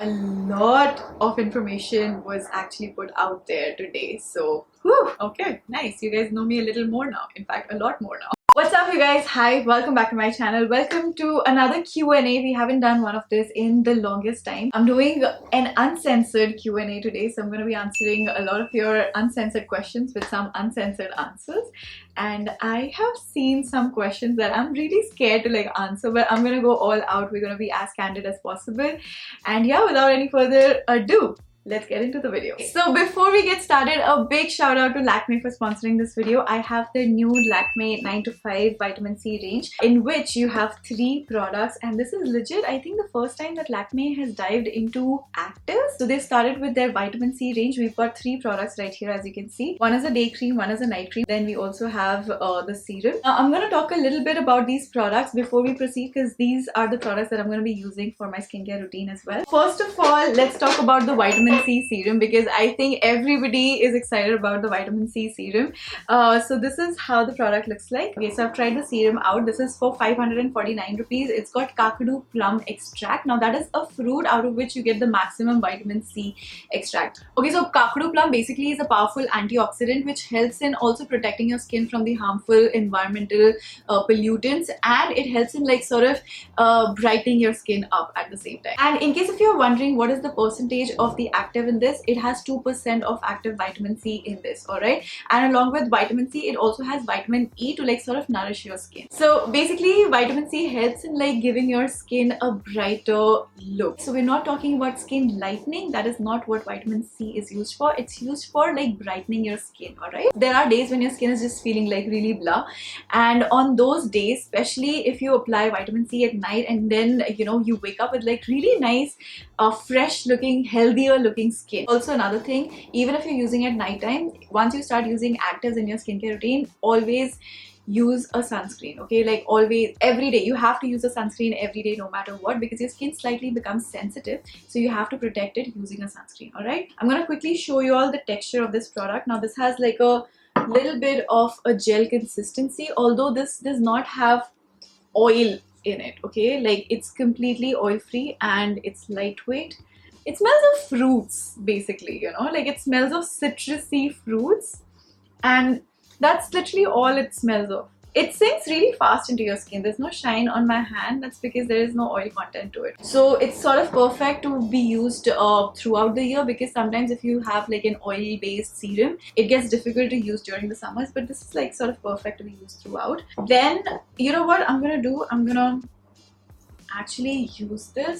A lot of information was actually put out there today. So, whew, okay, nice. You guys know me a little more now. In fact, a lot more now. What's up, you guys? Hi, welcome back to my channel. Welcome to another Q&A. We haven't done one of this in the longest time. I'm doing an uncensored Q&A today, so I'm going to be answering a lot of your uncensored questions with some uncensored answers. And I have seen some questions that I'm really scared to answer, but I'm going to go all out. We're going to be as candid as possible. And yeah, without any further ado, let's get into the video. So before we get started, a big shout out to Lakme for sponsoring this video. I have the new Lakme 9 to 5 vitamin C range, in which you have 3 products, and this is legit, I think, the first time that Lakme has dived into actives. So they started with their vitamin C range. We've got 3 products right here, as you can see. One is a day cream, one is a night cream, then we also have the serum. Now I'm going to talk a little bit about these products before we proceed, because these are the products that I'm going to be using for my skincare routine as well. First of all, let's talk about the vitamin C serum, because I think everybody is excited about the vitamin C serum. So this is how the product looks like. Okay, so I've tried the serum out. This is for 549 rupees. It's got Kakadu plum extract. Now that is a fruit out of which you get the maximum vitamin C extract. Okay, so Kakadu plum basically is a powerful antioxidant which helps in also protecting your skin from the harmful environmental pollutants, and it helps in brightening your skin up at the same time. And in case if you're wondering what is the percentage of the active in this, it has 2% of active vitamin C in this, alright? And along with vitamin C, it also has vitamin E to nourish your skin. So basically, vitamin C helps in giving your skin a brighter look. So we're not talking about skin lightening. That is not what vitamin C is used for. It's used for brightening your skin, alright? There are days when your skin is just feeling really blah, and on those days, especially if you apply vitamin C at night and then you wake up with really nice fresh looking, healthier looking skin. Also, another thing, even if you're using at night time, once you start using actives in your skincare routine, always use a sunscreen. Okay, always, every day you have to use a sunscreen every day, no matter what, because your skin slightly becomes sensitive, so you have to protect it using a sunscreen. All right, I'm gonna quickly show you all the texture of this product. Now this has a little bit of a gel consistency, although this does not have oil in it. Okay, it's completely oil free and it's lightweight. It smells of fruits, basically, it smells of citrusy fruits, and that's literally all it smells of. It sinks really fast into your skin. There's no shine on my hand. That's because there is no oil content to it. So it's sort of perfect to be used throughout the year, because sometimes if you have an oil-based serum, it gets difficult to use during the summers, but this is sort of perfect to be used throughout. Then, you know what I'm gonna do? I'm gonna actually use this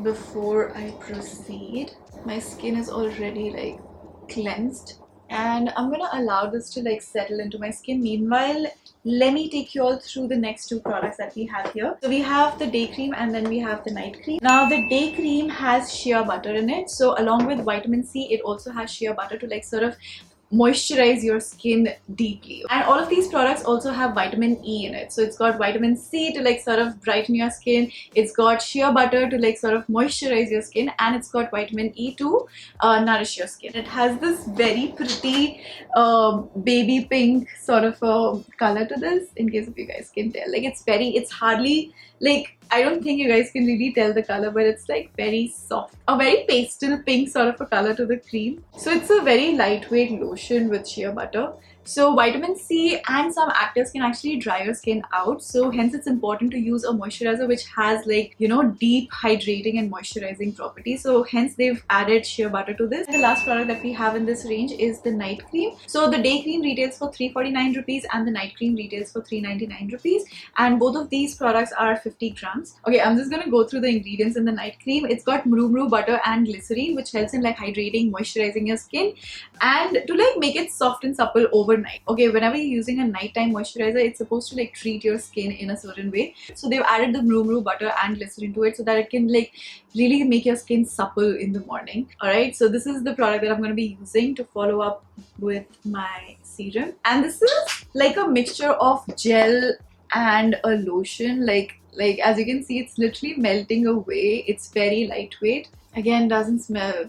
before I proceed. My skin is already cleansed, and I'm gonna allow this to settle into my skin. Meanwhile, let me take you all through the next 2 products that we have here. So we have the day cream and then we have the night cream. Now the day cream has shea butter in it, so along with vitamin C, it also has shea butter to moisturize your skin deeply. And all of these products also have vitamin E in it. So it's got vitamin C to brighten your skin, it's got shea butter to moisturize your skin, and it's got vitamin E to nourish your skin. It has this very pretty baby pink sort of a color to this, in case if you guys can tell. It's hardly I don't think you guys can really tell the color, but it's very soft, a very pastel pink sort of a color to the cream. So it's a very lightweight lotion with shea butter. So vitamin C and some actives can actually dry your skin out, so hence it's important to use a moisturizer which has deep hydrating and moisturizing properties. So hence they've added shea butter to this. And the last product that we have in this range is the night cream. So the day cream retails for 349 rupees and the night cream retails for 399 rupees, and both of these products are 50 grams. Okay, I'm just gonna go through the ingredients in the night cream. It's got mru butter and glycerine, which helps in hydrating, moisturizing your skin, and to make it soft and supple overnight. Okay, whenever you're using a nighttime moisturizer, it's supposed to treat your skin in a certain way. So they've added the mru butter and glycerin to it so that it can really make your skin supple in the morning. Alright, so this is the product that I'm going to be using to follow up with my serum, and this is a mixture of gel and a lotion. As you can see, it's literally melting away. It's very lightweight. Again, doesn't smell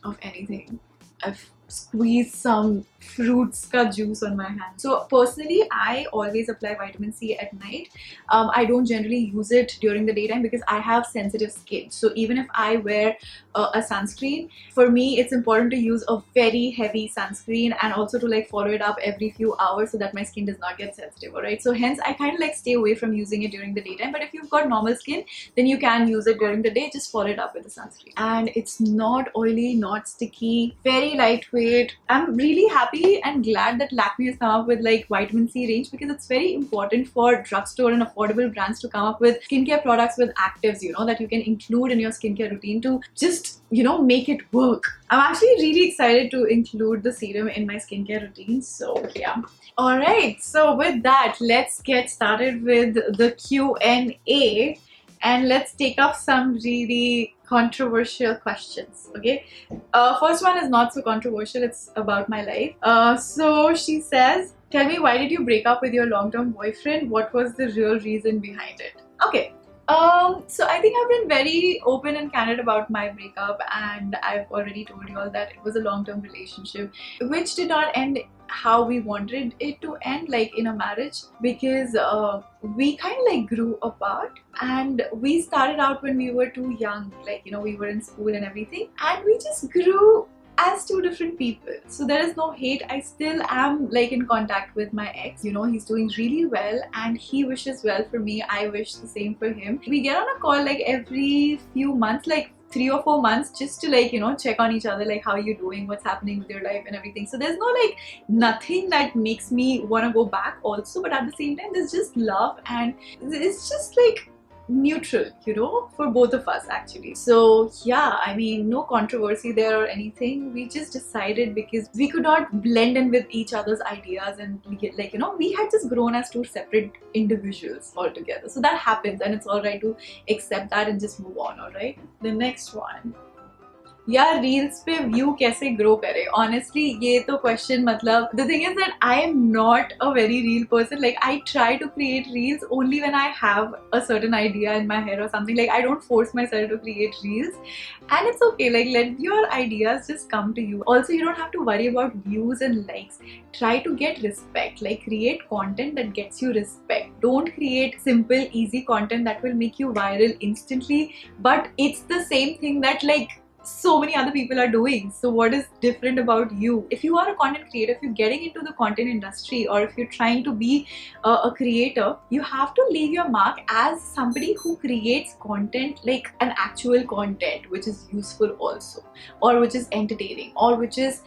of anything. I've squeeze some fruits ka juice on my hand. So personally, I always apply vitamin C at night. I don't generally use it during the daytime because I have sensitive skin. So even if I wear a sunscreen, for me it's important to use a very heavy sunscreen and also to like follow it up every few hours so that my skin does not get sensitive. Alright, so hence I kind of like stay away from using it during the daytime. But if you've got normal skin, then you can use it during the day. Just follow it up with a sunscreen. And it's not oily, not sticky, very lightweight. I'm really happy and glad that Lakme has come up with like vitamin C range, because it's very important for drugstore and affordable brands to come up with skincare products with actives, you know, that you can include in your skincare routine to just, you know, make it work. I'm actually really excited to include the serum in my skincare routine. So yeah. Alright, so with that, let's get started with the Q&A and let's take up some really controversial questions. Okay, first one is not so controversial, it's about my life. So she says, tell me, why did you break up with your long-term boyfriend? What was the real reason behind it? Okay, so I think I've been very open and candid about my breakup, and I've already told you all that it was a long-term relationship which did not end how we wanted it to end, like in a marriage, because we kind of like grew apart, and we started out when we were too young, like, you know, we were in school and everything, and we just grew as two different people. So there is no hate. I still am like in contact with my ex. You know, he's doing really well and he wishes well for me. I wish the same for him. We get on a call like every few months, like 3 or 4 months, just to like, you know, check on each other, like how are you doing, what's happening with your life and everything. So there's no like nothing that makes me want to go back also, but at the same time there's just love, and it's just like neutral, you know, for both of us actually. So yeah, I mean, no controversy there or anything. We just decided because we could not blend in with each other's ideas, and we get like, you know, we had just grown as two separate individuals altogether. So that happens, and it's alright to accept that and just move on. Alright, the next one. यार reels पे view कैसे grow करे? Honestly, ये तो question, मतलब the thing is that I am not a very real person. Like, I try to create reels only when I have a certain idea in my head or something. Like, I don't force myself to create reels, and it's okay. Like, let your ideas just come to you. Also, you don't have to worry about views and likes. Try to get respect. Like, create content that gets you respect. Don't create simple, easy content that will make you viral instantly. But it's the same thing that like so many other people are doing. So what is different about you? If you are a content creator, if you're getting into the content industry, or if you're trying to be a creator, you have to leave your mark as somebody who creates content, like an actual content which is useful also, or which is entertaining, or which is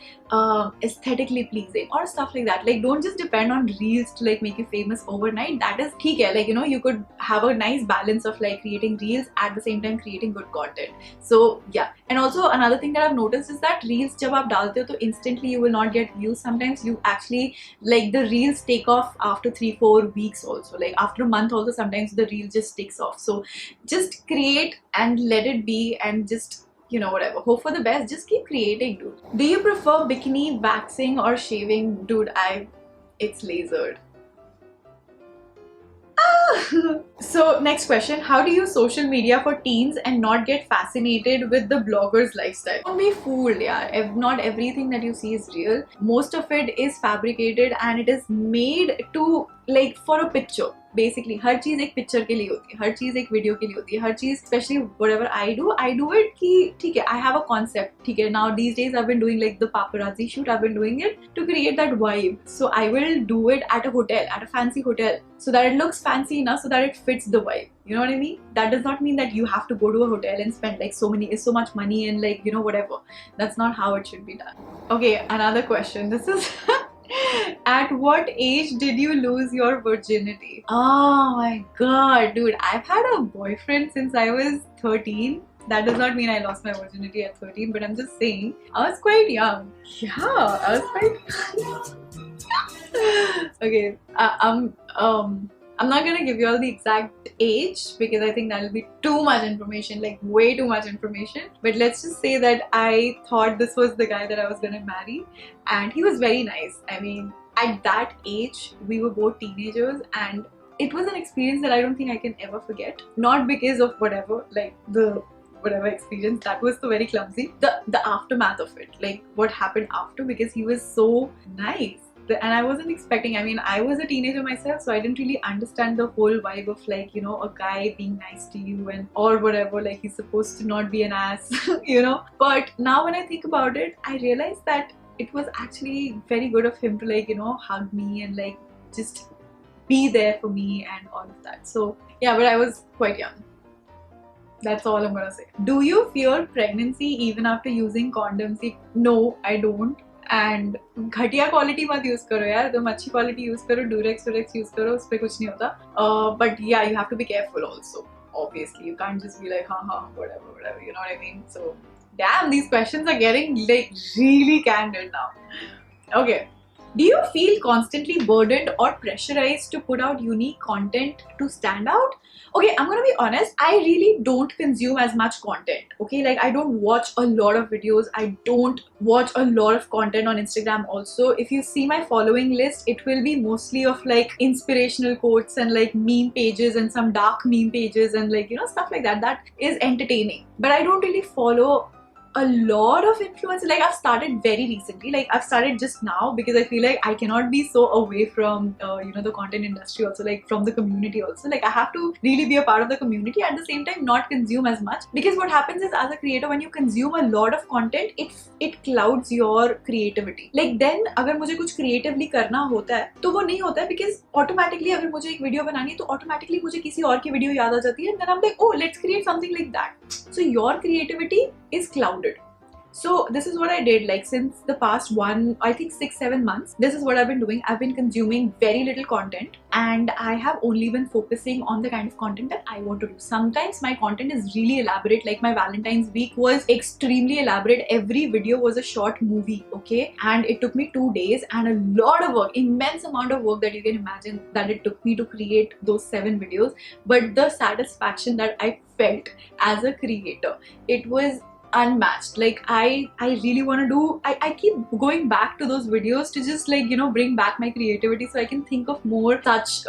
aesthetically pleasing, or stuff like that. Like, don't just depend on reels to like make you famous overnight. That is theek hai. Like, you know, you could have a nice balance of like creating reels at the same time creating good content. So yeah. And also another thing that I've noticed is that reels jab aap dalte ho to instantly you will not get views. Sometimes you actually, like, the reels take off after 3-4 weeks also, like after a month also sometimes the reel just takes off. So just create and let it be, and just, you know, whatever, hope for the best, just keep creating, dude. Do you prefer bikini, waxing, or shaving? Dude, it's lasered. So next question, how do you use social media for teens and not get fascinated with the blogger's lifestyle? Don't be fooled, yeah. Not everything that you see is real. Most of it is fabricated, and it is made to, like, for a picture. Basically हर चीज़ एक picture के लिए होती है, हर चीज़ एक वीडियो के लिए होती है, हर चीज़, specially whatever I do it कि ठीक है, आई हैव अ कॉन्सेप्ट, ठीक है, now these days I been doing like the paparazzi shoot, I've been doing it to create that vibe. So I will do it at a hotel, at a fancy hotel, so that it looks fancy enough, so that it fits the vibe. You know what I mean? That does not mean that you have to go to a hotel and spend like so much money and, like, you know, whatever. That's not how it should be done. Okay, another question. This is at what age did you lose your virginity? Oh my god, dude, I've had a boyfriend since I was 13. That does not mean I lost my virginity at 13, but I'm just saying I was quite young. Yeah, I was quite okay, I'm not gonna give you all the exact age because I think that'll be too much information, like way too much information. But let's just say that I thought this was the guy that I was gonna marry, and he was very nice. I mean, at that age, we were both teenagers, and it was an experience that I don't think I can ever forget. Not because of whatever, like the whatever experience, that was so very clumsy. The aftermath of it, like what happened after, because he was so nice. And I wasn't expecting, I mean, I was a teenager myself, so I didn't really understand the whole vibe of like, you know, a guy being nice to you and or whatever, like he's supposed to not be an ass, you know. But now when I think about it, I realize that it was actually very good of him to like, you know, hug me and like just be there for me and all of that. So yeah, but I was quite young. That's all I'm gonna say. Do you fear pregnancy even after using condoms? No, I don't. And घटिया quality मत use करो यार, तुम अच्छी quality use करो, Durex use करो, उस पे कुछ नहीं होता. But yeah, you have to be careful also. Obviously, you can't just be like whatever, you know what I mean? So damn, these questions are getting like really candid now. Okay. Do you feel constantly burdened or pressurized to put out unique content to stand out? Okay, I'm gonna be honest, I really don't consume as much content. Okay, like I don't watch a lot of videos, I don't watch a lot of content on Instagram also. If you see my following list, it will be mostly of like inspirational quotes and like meme pages and some dark meme pages and like, you know, stuff like that. That is entertaining. But I don't really follow a lot of influence. Like I've started very recently, like I've started just now because I feel like I cannot be so away from you know, the content industry also, like from the community also. Like I have to really be a part of the community, at the same time not consume as much, because what happens is as a creator, when you consume a lot of content, it clouds your creativity. Like then अगर मुझे कुछ creatively करना होता है तो वो नहीं होता है, because automatically अगर मुझे एक वीडियो बनानी है तो automatically मुझे किसी और की वीडियो याद आ जाती है, and then I'm like, oh, let's create something like that. So your creativity is clouded. So this is what I did, like since the past I think 6-7 months, this is what I've been doing. I've been consuming very little content, and I have only been focusing on the kind of content that I want to do. Sometimes my content is really elaborate, like my Valentine's week was extremely elaborate. Every video was a short movie, okay? And it took me 2 days and a lot of work, immense amount of work that you can imagine that it took me to create those 7 videos. But the satisfaction that I felt as a creator, it was unmatched. Like I really want to do, I keep going back to those videos to just like, you know, bring back my creativity so I can think of more such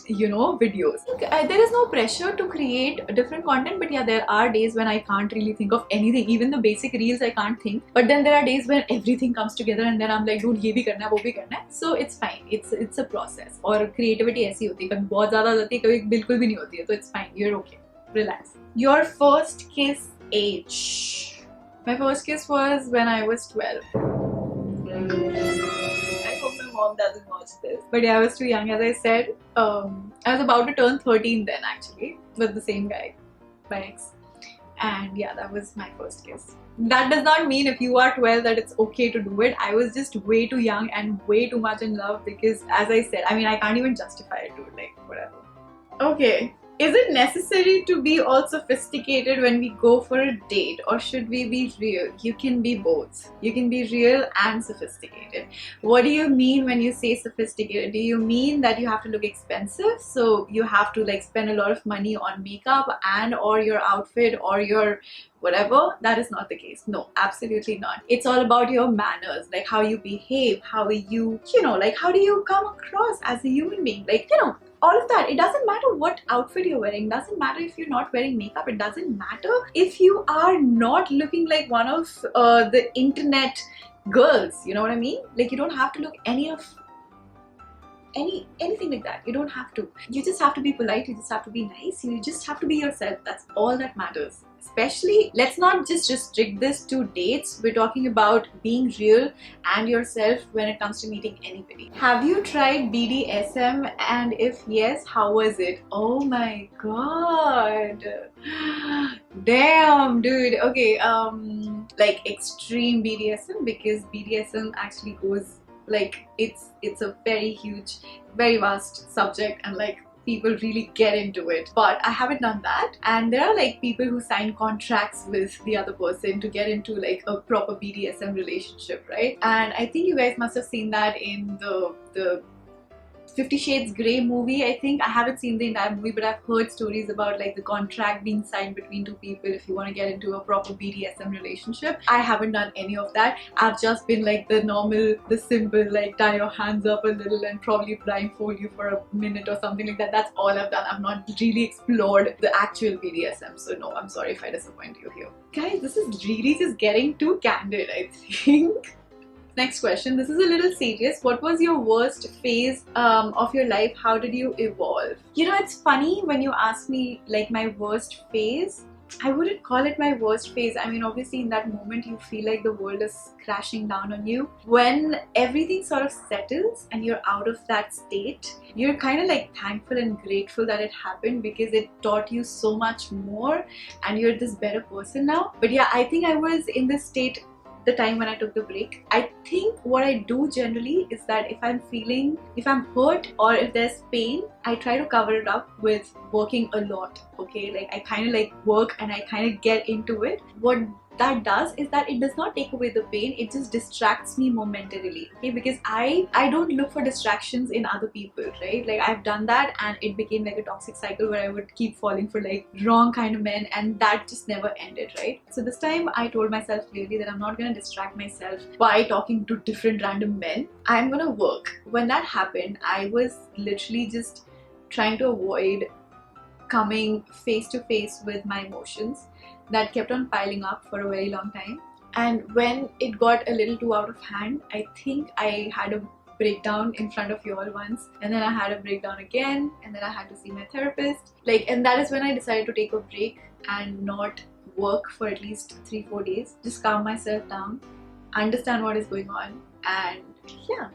you know, videos. There is no pressure to create different content, but yeah, there are days when I can't really think of anything. Even the basic reels I can't think, but then there are days when everything comes together and then I'm like, dude, ये भी करना है, वो भी करना है. So it's fine, it's a process. और creativity ऐसी होती है, कभी बहुत ज़्यादा हो जाती है, कभी बिल्कुल भी नहीं होती है. So it's fine, you're okay, relax. Your first kiss age. My first kiss was when I was 12. I hope my mom doesn't watch this. But yeah, I was too young, as I said. I was about to turn 13 then, actually, with the same guy, my ex. And yeah, that was my first kiss. That does not mean if you are 12 that it's okay to do it. I was just way too young and way too much in love because, as I said, I mean, I can't even justify it, dude, like, whatever. Okay. Is it necessary to be all sophisticated when we go for a date, or should we be real? You can be both. You can be real and sophisticated. What do you mean when you say sophisticated? Do you mean that you have to look expensive? So you have to like spend a lot of money on makeup and or your outfit or your whatever? That is not the case. No, absolutely not. It's all about your manners, like how you behave, how you know, like how do you come across as a human being? Like, you know, all of that. It doesn't matter what outfit you're wearing. It doesn't matter if you're not wearing makeup. It doesn't matter if you are not looking like one of the internet girls. You know what I mean? Like, you don't have to look anything like that. You don't have to. You just have to be polite. You just have to be nice. You just have to be yourself. That's all that matters. Especially, let's not just restrict this to dates. We're talking about being real and yourself when it comes to meeting anybody. Have you tried BDSM, and if yes, how was it? Oh my god. Damn, dude. Okay, like extreme BDSM, because BDSM actually goes like, it's a very huge, very vast subject, and like people really get into it. But I haven't done that, and there are like people who sign contracts with the other person to get into like a proper BDSM relationship, right? And I think you guys must have seen that in the 50 Shades Grey movie, I think. I haven't seen the entire movie, but I've heard stories about like the contract being signed between two people if you want to get into a proper BDSM relationship. I haven't done any of that. I've just been like the normal, the simple, like tie your hands up a little and probably blindfold you for a minute or something like that. That's all I've done. I've not really explored the actual BDSM. So no, I'm sorry if I disappoint you here. Guys, this is really just getting too candid, I think. Next question. This is a little serious. What was your worst phase of your life? How did you evolve? You know, it's funny when you ask me like my worst phase. I wouldn't call it my worst phase. I mean, obviously in that moment you feel like the world is crashing down on you. When everything sort of settles and you're out of that state, you're kind of like thankful and grateful that it happened because it taught you so much more and you're this better person now. But yeah, I think I was in this state the time when I took the break. I think what I do generally is that if I'm hurt or if there's pain, I try to cover it up with working a lot. Okay, like I kind of like work and I kind of get into it. What that does is that it does not take away the pain, it just distracts me momentarily. Okay, because I don't look for distractions in other people, right? Like I've done that and it became like a toxic cycle where I would keep falling for like wrong kind of men, and that just never ended, right? So this time I told myself clearly that I'm not gonna distract myself by talking to different random men. I'm gonna work. When that happened, I was literally just trying to avoid coming face to face with my emotions that kept on piling up for a very long time. And when it got a little too out of hand, I think I had a breakdown in front of you all once, and then I had a breakdown again, and then I had to see my therapist. And that is when I decided to take a break and not work for at least 3-4 days. Just calm myself down, understand what is going on, and yeah,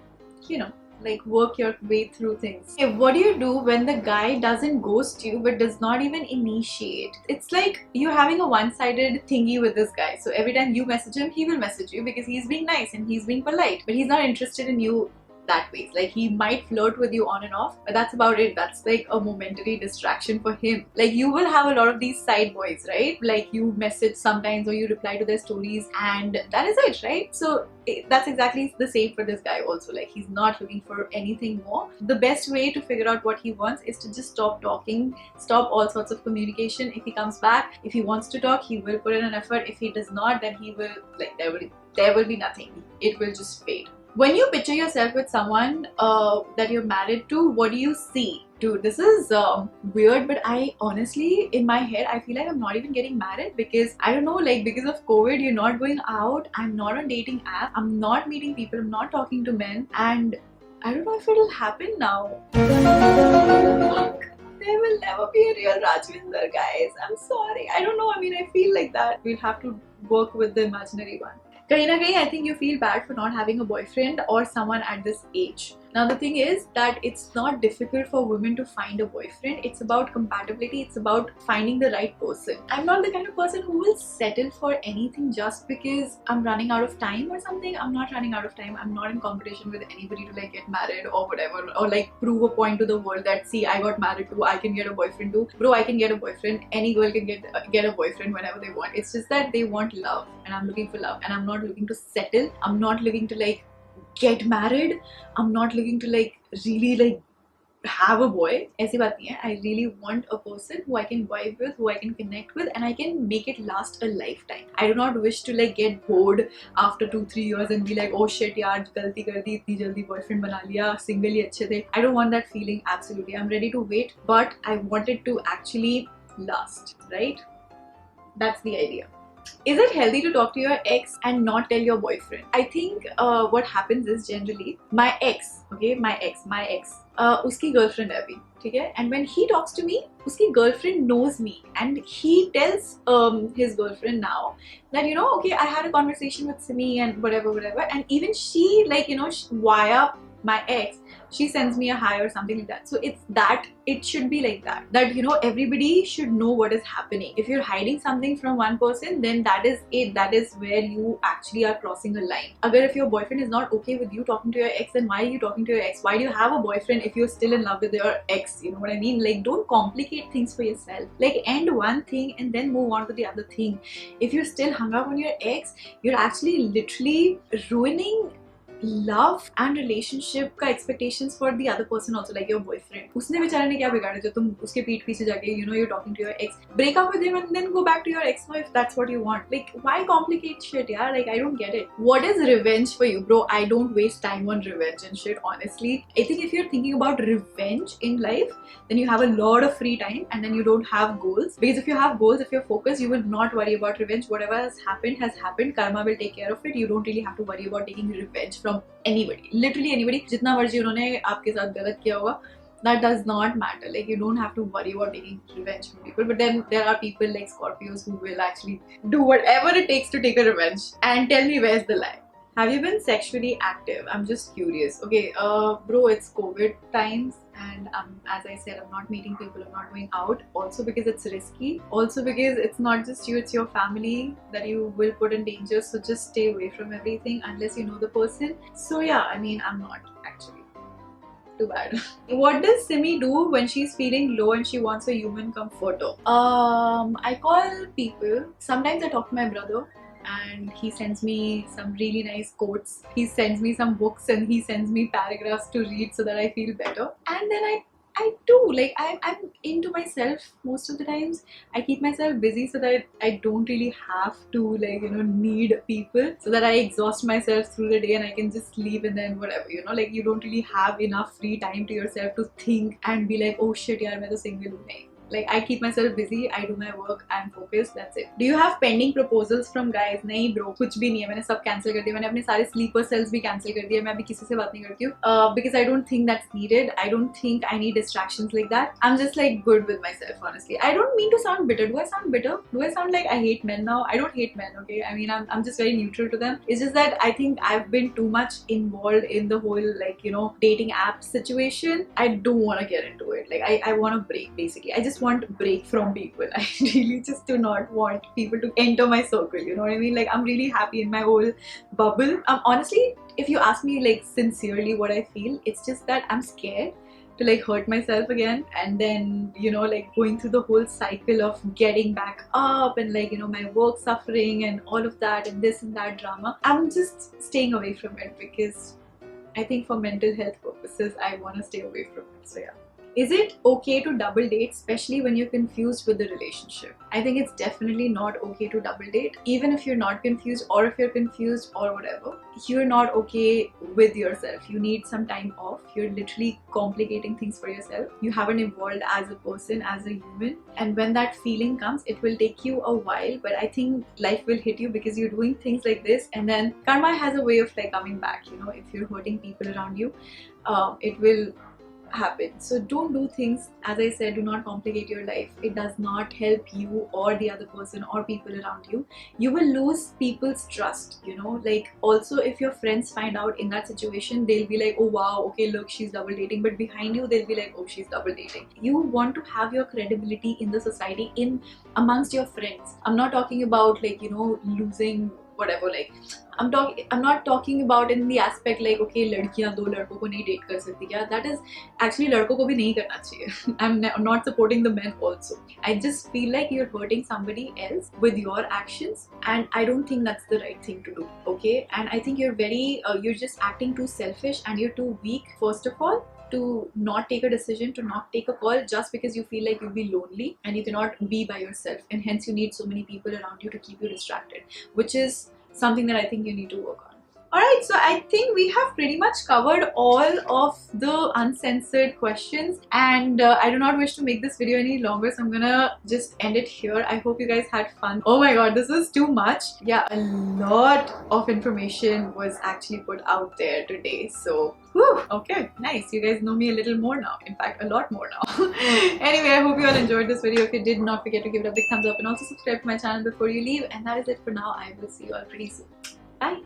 you know, like work your way through things. Okay, what do you do when the guy doesn't ghost you but does not even initiate? It's like you're having a one-sided thingy with this guy. So every time you message him, he will message you because he's being nice and he's being polite, but he's not interested in you that way. Like he might flirt with you on and off, but that's about it. That's like a momentary distraction for him. Like you will have a lot of these side boys, right? Like you message sometimes or you reply to their stories and that is it, right? So that's exactly the same for this guy also. Like he's not looking for anything more. The best way to figure out what he wants is to just stop talking, stop all sorts of communication. If he comes back, if he wants to talk, he will put in an effort. If he does not, then he will, like there will be nothing. It will just fade. When you picture yourself with someone that you're married to, what do you see? Dude, this is weird, but I honestly, in my head, I feel like I'm not even getting married because I don't know, like because of COVID, you're not going out, I'm not on dating app, I'm not meeting people, I'm not talking to men, and I don't know if it'll happen now. Fuck. There will never be a real Rajvinder, guys. I'm sorry. I don't know. I mean, I feel like that. We'll have to work with the imaginary one. Kahin na kahin, I think you feel bad for not having a boyfriend or someone at this age. Now the thing is that it's not difficult for women to find a boyfriend. It's about compatibility. It's about finding the right person. I'm not the kind of person who will settle for anything just because I'm running out of time or something. I'm not running out of time. I'm not in competition with anybody to like get married or whatever, or like prove a point to the world that see, I got married too, I can get a boyfriend too. Bro, I can get a boyfriend. Any girl can get a boyfriend whenever they want. It's just that they want love and I'm looking for love, and I'm not looking to settle. I'm not looking to like get married. I'm not looking to like really like have a boy. ऐसी बात नहीं है. I really want a person who I can vibe with, who I can connect with, and I can make it last a lifetime. I do not wish to like get bored after 2-3 years and be like, oh shit यार गलती कर दी, इतनी जल्दी boyfriend बना लिया, single ही अच्छे थे. I don't want that feeling. Absolutely, I'm ready to wait, but I want it to actually last, right? That's the idea. Is it healthy to talk to your ex and not tell your boyfriend? I think what happens is generally my ex, उसकी girlfriend है अभी, ठीक है? And when he talks to me, उसकी girlfriend knows me and he tells his girlfriend now that, you know, okay, I had a conversation with Simi and whatever, and even she, like, you know, via my ex, she sends me a hi or something like that. So it's that, it should be like that, you know, everybody should know what is happening. If you're hiding something from one person, then that is it. That is where you actually are crossing a line. Agar if your boyfriend is not okay with you talking to your ex, then why are you talking to your ex? Why do you have a boyfriend if you're still in love with your ex? You know what I mean? Like, don't complicate things for yourself. Like, end one thing and then move on to the other thing. If you're still hung up on your ex, you're actually literally ruining love and relationship का expectations for the other person also, like your boyfriend. उसने बेचारे ने क्या बिगाड़ा जो तुम उसके पीठ पीछे जाके you're talking to your ex, break up with him and then go back to your ex if that's what you want. Like, why complicate shit, yeah? Like, I don't get it. What is revenge for you, bro? I don't waste time on revenge and shit, honestly. I think if you're thinking about revenge in life, then you have a lot of free time and then you don't have goals. Because if you have goals, if you're focused, you will not worry about revenge. Whatever has happened has happened. Karma will take care of it. You don't really have to worry about taking revenge from anybody. Literally anybody. जितना मर्जी उन्होंने आपके साथ गलत किया होगा, that does not matter. Like, you don't have to worry about taking revenge from people. But then there are people like Scorpios who will actually do whatever it takes to take a revenge. And tell me, where's the lie? Have you been sexually active? I'm just curious. Okay, bro, it's COVID times and as I said, I'm not meeting people, I'm not going out. Also because it's risky. Also because it's not just you, it's your family that you will put in danger. So just stay away from everything unless you know the person. So yeah, I mean, I'm not actually. Too bad. What does Simi do when she's feeling low and she wants a human comforter? I call people. Sometimes I talk to my brother and he sends me some really nice quotes. He sends me some books and he sends me paragraphs to read so that I feel better. And then I do, like, I'm into myself most of the times. I keep myself busy so that I don't really have to, like, need people, so that I exhaust myself through the day and I can just sleep and then whatever, like, you don't really have enough free time to yourself to think and be like, oh shit, yaar, main to single hu. Nahi. Like, I keep myself busy, I do my work, I'm focused, that's it. Do you have pending proposals from guys? नहीं bro, कुछ भी नहीं है. मैंने सब cancel कर दिया. मैंने अपने सारे sleeper cells भी cancel कर दिए. मैं अभी किसी से बात नहीं करती हूँ. Because I don't think that's needed. I don't think I need distractions like that. I'm just like good with myself, honestly. I don't mean to sound bitter. Do I sound bitter? Do I sound like I hate men now? I don't hate men, okay? I mean, I'm just very neutral to them. It's just that I think I've been too much involved in the whole, like, dating app situation. I don't want to get into it. Like, I want to break, basically. I just want break from people. I really just do not want people to enter my circle, you know what I mean? Like, I'm really happy in my whole bubble. Honestly, if you ask me, like, sincerely what I feel, it's just that I'm scared to, like, hurt myself again and then, like, going through the whole cycle of getting back up and, like, my work suffering and all of that and this and that drama. I'm just staying away from it because I think for mental health purposes, I want to stay away from it. So yeah. Is it okay to double date, especially when you're confused with the relationship? I think it's definitely not okay to double date. Even if you're not confused or if you're confused or whatever, you're not okay with yourself. You need some time off. You're literally complicating things for yourself. You haven't evolved as a person, as a human. And when that feeling comes, it will take you a while, but I think life will hit you because you're doing things like this and then karma has a way of, like, coming back. If you're hurting people around you, it will happen. So don't do things, as I said, do not complicate your life. It does not help you or the other person or people around you. You will lose people's trust, like, also if your friends find out in that situation, they'll be like, oh wow, okay, look, she's double dating, but behind you they'll be like, oh, she's double dating. You want to have your credibility in the society, in amongst your friends. I'm not talking about, like, losing whatever, like, I'm not talking about in the aspect like, okay, लड़कियां दो लड़कों को नहीं date कर सकती क्या? That is actually लड़कों को भी नहीं करना चाहिए. I'm not supporting the men also. I just feel like you're hurting somebody else with your actions, and I don't think that's the right thing to do. Okay, and I think you're just acting too selfish and you're too weak, first of all, to not take a decision, to not take a call just because you feel like you'll be lonely and you cannot be by yourself, and hence you need so many people around you to keep you distracted, which is something that I think you need to work on. Alright, so I think we have pretty much covered all of the uncensored questions, and I do not wish to make this video any longer, so I'm gonna just end it here. I hope you guys had fun. Oh my god, this was too much. Yeah, a lot of information was actually put out there today, so whew, okay, nice. You guys know me a little more now. In fact, a lot more now. Anyway, I hope you all enjoyed this video. If you did, not forget to give it a big thumbs up and also subscribe to my channel before you leave. And that is it for now. I will see you all pretty soon. Bye!